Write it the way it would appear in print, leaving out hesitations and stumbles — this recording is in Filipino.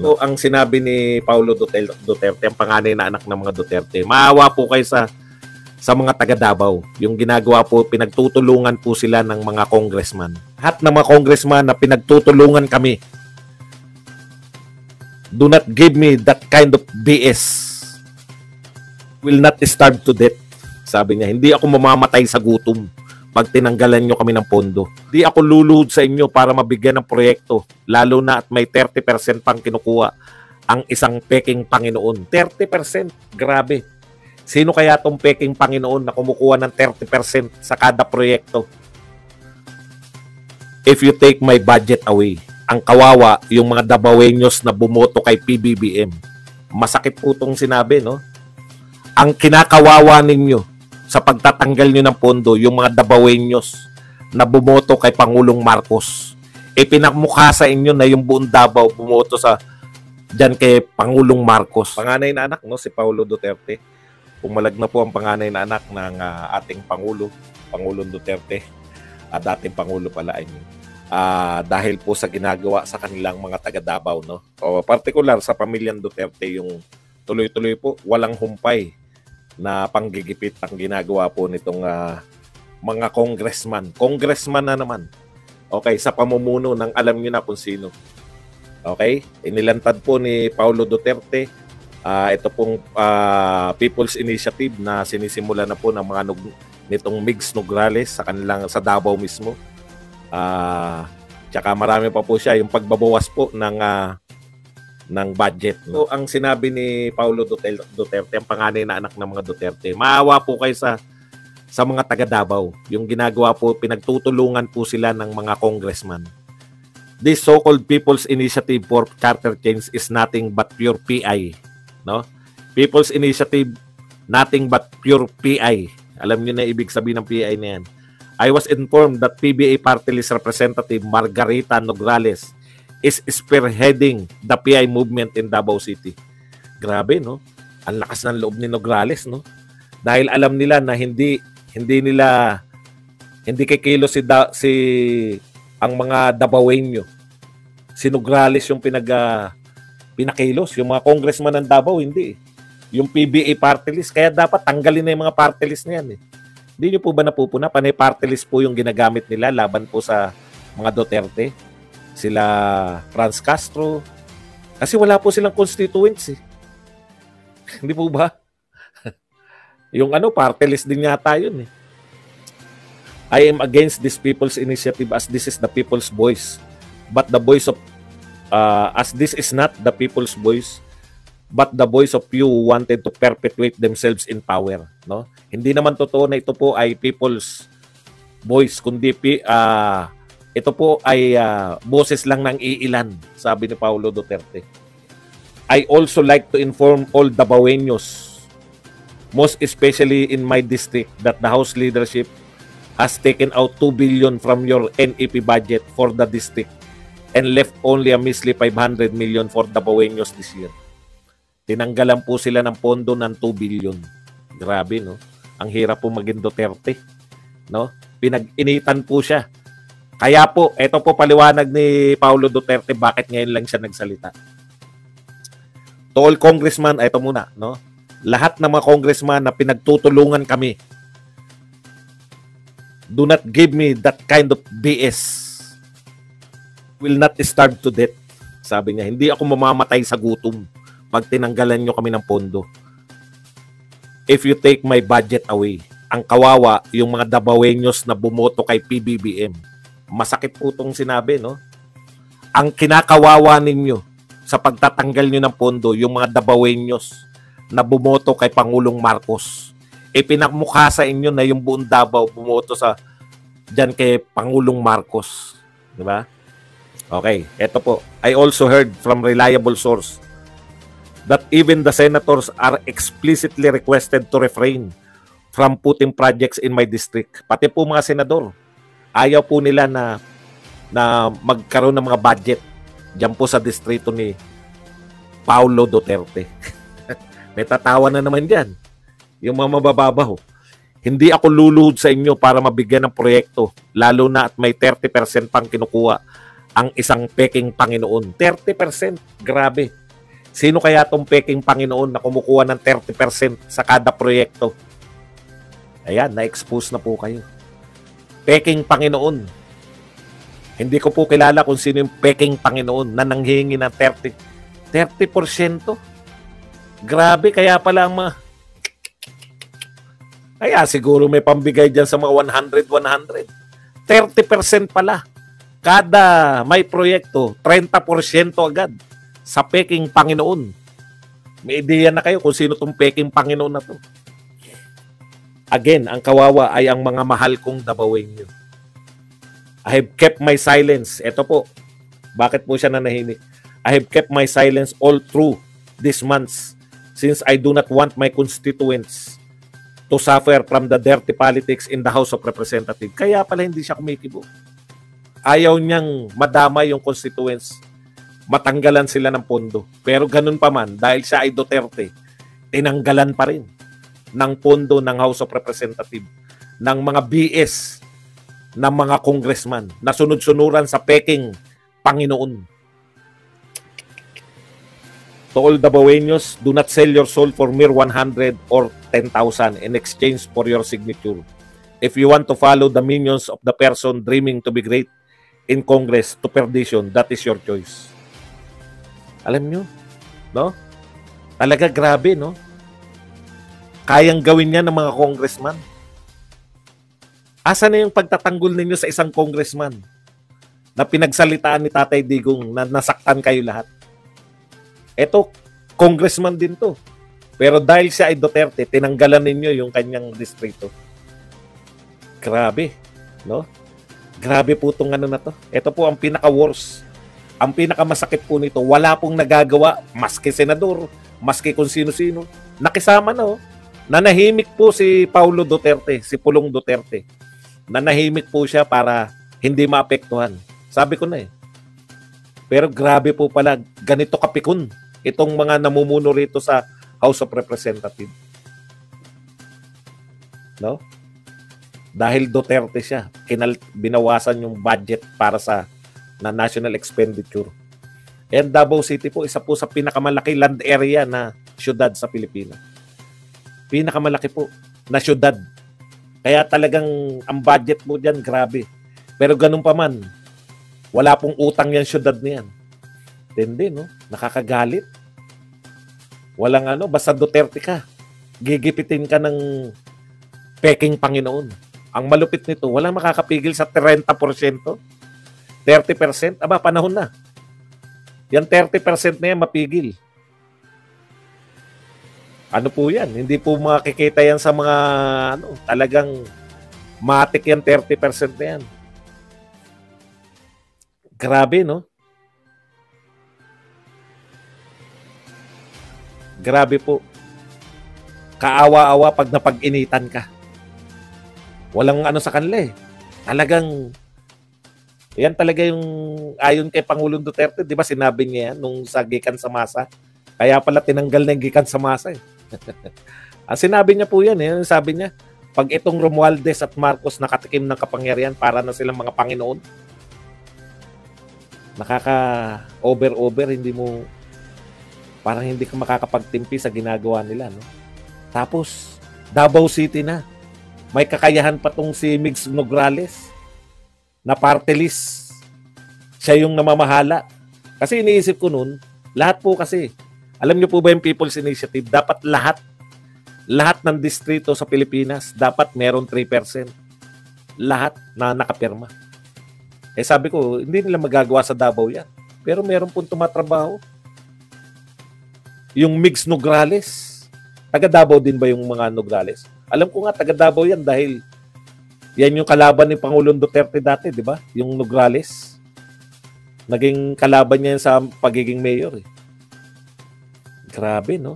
So, ang sinabi ni Paulo Duterte, ang panganay na anak ng mga Duterte, maawa po kayo sa mga taga Davao. Yung ginagawa po, pinagtutulungan po sila ng mga congressman. Lahat ng mga congressman na pinagtutulungan kami. Do not give me that kind of BS. Will not starve to death. Sabi niya, hindi ako mamamatay sa gutom pag tinanggalan nyo kami ng pondo. Di ako luluhod sa inyo para mabigyan ng proyekto, lalo na at may 30% pang kinukuha ang isang peking Panginoon. 30%, grabe. Sino kaya tong peking Panginoon na kumukuha ng 30% sa kada proyekto? If you take my budget away, ang kawawa, yung mga Davaoeños na bumoto kay PBBM. Masakit po itong sinabi, no? Ang kinakawawa ninyo sa pagtatanggal nyo ng pondo, yung mga Davaoeños na bumoto kay Pangulong Marcos. Pinakmukha sa inyo na yung buong Davao bumoto dyan kay Pangulong Marcos. Panganay na anak, no, si Paulo Duterte. Pumalag na po ang panganay na anak ng ating Pangulong Duterte. Dating Pangulo pala, dahil po sa ginagawa sa kanilang mga taga Davao, no? O partikular sa pamilyang Duterte, yung tuloy-tuloy po, walang humpay na panggigipit ang ginagawa po nitong mga congressman. Congressman na naman. Okay, sa pamumuno ng alam niyo na kung sino. Okay? Inilantad po ni Paulo Duterte ito pong People's Initiative na sinisimula na po ng mga nitong Migs Nograles sa Davao mismo. Tsaka marami pa po siya yung pagbabawas po ng budget. No? So, ang sinabi ni Paulo Duterte, ang panganay na anak ng mga Duterte, maawa po kayo sa mga taga Davao. Yung ginagawa po, pinagtutulungan po sila ng mga congressman. This so-called People's Initiative for Charter Change is nothing but pure PI. No? People's Initiative, nothing but pure PI. Alam niyo na ibig sabihin ng PI na yan. I was informed that PBA Party List Representative Margarita Nograles is spearheading the PI movement in Davao City. Grabe, no? Ang lakas ng loob ni Nograles, no? Dahil alam nila na hindi kikilo ang mga Davaoeño. Si Nograles yung pinakilos. Yung mga congressman ng Davao, hindi. Yung PBA party list, kaya dapat tanggalin na yung mga party list na yan. Hindi nyo po ba napupuna? Panay party list po yung ginagamit nila laban po sa mga Duterte. Sila Franz Castro. Kasi wala po silang constituents. Hindi po ba? Yung party list din yata yun. I am against this people's initiative as this is the people's voice. But the voice of as this is not the people's voice, but the voice of few who wanted to perpetuate themselves in power. No? Hindi naman totoo na ito po ay people's voice, kundi ito po ay boses lang ng iilan, sabi ni Paulo Duterte. I also like to inform all Davaoeños, most especially in my district, that the House leadership has taken out 2 billion from your NEP budget for the district and left only a measly 500 million for Davaoeños this year. Tinanggalan po sila ng pondo ng 2 billion. Grabe, no? Ang hirap po maging Duterte, no? Pinag-initan po siya. Kaya po, ito po paliwanag ni Paulo Duterte bakit ngayon lang siya nagsalita. To all congressman, ito muna, no? Lahat ng mga congressman na pinagtutulungan kami, do not give me that kind of BS. Will not starve to death. Sabi niya, hindi ako mamamatay sa gutom pag tinanggalan nyo kami ng pondo. If you take my budget away, ang kawawa, yung mga Davaoeños na bumoto kay PBBM. Masakit po itong sinabi, no? Ang kinakawawa ninyo sa pagtatanggal nyo ng pondo, yung mga Davaoeños na bumoto kay Pangulong Marcos. Pinakmukha sa inyo na yung buong Davao bumoto dyan kay Pangulong Marcos. Diba? Okay, eto po. I also heard from reliable source that even the senators are explicitly requested to refrain from putting projects in my district. Pati po mga senador, ayaw po nila na magkaroon ng mga budget dyan po sa distrito ni Paulo Duterte. May tatawa na naman dyan. Yung mga mabababaw. Hindi ako luluhod sa inyo para mabigyan ng proyekto, lalo na at may 30% pang kinukuha ang isang peking Panginoon. 30%. Grabe. Sino kaya tong peking Panginoon na kumukuha ng 30% sa kada proyekto? Ayan, na-expose na po kayo. Peking Panginoon. Hindi ko po kilala kung sino yung peking Panginoon na nanghihingi ng 30%. Grabe, kaya pala ang mga... Kaya siguro may pambigay dyan sa mga 100. 30% pala. Kada may proyekto, 30% agad sa peking Panginoon. May ideya na kayo kung sino tong peking Panginoon na to. Again, ang kawawa ay ang mga mahal kong Dabawenyo. I have kept my silence. Ito po. Bakit po siya nanahimik? I have kept my silence all through these months since I do not want my constituents to suffer from the dirty politics in the House of Representatives. Kaya pala hindi siya kumikibo. Ayaw niyang madama yung constituents. Matanggalan sila ng pondo. Pero ganun pa man, dahil siya ay Duterte, tinanggalan pa rin ng pondo ng House of Representatives, ng mga BS, ng mga congressman na sunod-sunuran sa peking Panginoon. To all Dabawenyos, do not sell your soul for mere 100 or 10,000 in exchange for your signature. If you want to follow the minions of the person dreaming to be great in Congress to perdition, that is your choice. Alam nyo, no? Talaga grabe, no? Kayang gawin niya ng mga congressman. Asa na yung pagtatanggol ninyo sa isang congressman na pinagsalitaan ni Tatay Digong na nasaktan kayo lahat? Eto, congressman din to. Pero dahil siya ay Duterte, tinanggalan ninyo yung kanyang distrito. Grabe, no? Grabe po itong ano na to. Ito po ang pinaka-worst. Ang pinakamasakit po nito, wala pong nagagawa, maski senador, maski kung sino-sino. Nakisama na, oh. Nanahimik po si Paulo Duterte, si Pulong Duterte. Nanahimik po siya para hindi maapektuhan. Sabi ko na eh. Pero grabe po pala, ganito kapikon itong mga namumuno rito sa House of Representatives. No? Dahil Duterte siya, binawasan yung budget para sa national expenditure. And Davao City po, isa po sa pinakamalaki land area na syudad sa Pilipinas. Pinakamalaki po na syudad. Kaya talagang ang budget mo dyan, grabe. Pero ganun pa man, wala pong utang yan syudad niyan. Tindi, no? Nakakagalit. Walang ano, basta Duterte ka. Gigipitin ka ng peking Panginoon. Ang malupit nito, walang makakapigil sa 30%. 30%, aba, panahon na. Yan 30% na yan, mapigil. Ano po yan? Hindi po makikita yan sa mga, ano, talagang matik yan, 30% na yan. Grabe, no? Grabe po. Kaawa-awa pag napag-initan ka. Walang ano sa kanila eh. Talagang, yan talaga yung ayon kay Pangulong Duterte, di ba sinabi niya yan nung sa gikan sa masa? Kaya pala tinanggal na yung gikan sa masa eh. Ang sinabi niya po yan eh. Sabi niya, pag itong Romualdez at Marcos nakatikim ng kapangyarihan para na silang mga Panginoon, nakaka-over, hindi mo, parang hindi ka makakapagtimpi sa ginagawa nila, no? Tapos, Davao City na. May kakayahan pa tong si Migs Nograles na party list. Siya yung namamahala. Kasi iniisip ko nun, lahat po kasi, alam niyo po ba yung People's Initiative, dapat lahat ng distrito sa Pilipinas, dapat meron 3%. Lahat na nakapirma. Eh sabi ko, hindi nila magagawa sa Davao yan. Pero meron pong tumatrabaho. Yung Migs Nograles, taga Davao din ba yung mga Nograles? Alam ko nga, taga Davao yan dahil yan yung kalaban ni Pangulong Duterte dati, di ba? Yung Nograles. Naging kalaban niya sa pagiging mayor. Eh. Grabe, no?